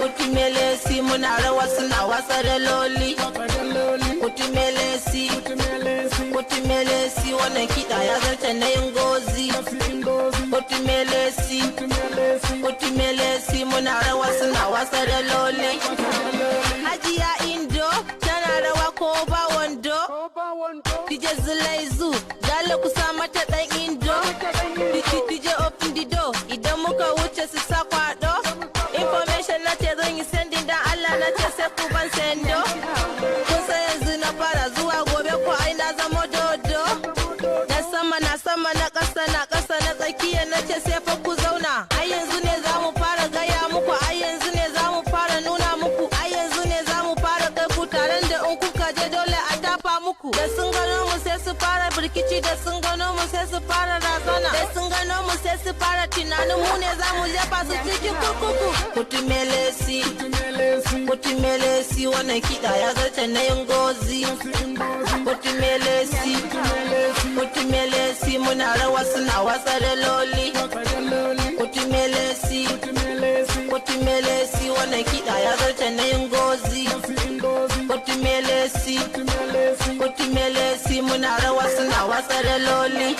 Utimelesi muna rawa suna wasa da loli. Utimelesi wannan kiɗa ya zarce na yin gozi. Utimelesi muna rawa suna wasa da loli. Hajiya Indo tana rawa ko ba wando. DJ Zulaizu dole ku sa mata ɗan Indo. DJ open the door idan muka wuce su sa kwado. Information na ce zan yi sending dan Allah na ce sai ku ban sendo. Kun san yanzu na fara zuwa gobe ko ai na zama dodo. Na sama na ƙasa na tsakiya na ce sai fa ku zauna. Ai yanzu ne za mu fara gaya muku, ai yanzu ne za mu fara nuna muku, ai yanzu ne za mu fara kai ku taron da in kuka je dole a tafa muku. Da sun gano mu sai su fara birkici, da sun gano mu sai su fara razana, da sun gano mu sai su fara tunanin mu ne za mu jefa su cikin kurkuku. Utimelesi wannan kiɗa ya zarce na yin gozi. Utimelesi muna rawa suna wasa da loli. Utimelesi wannan kiɗa ya zarce na yin gozi. Utimelesi muna rawa suna wasa da loli.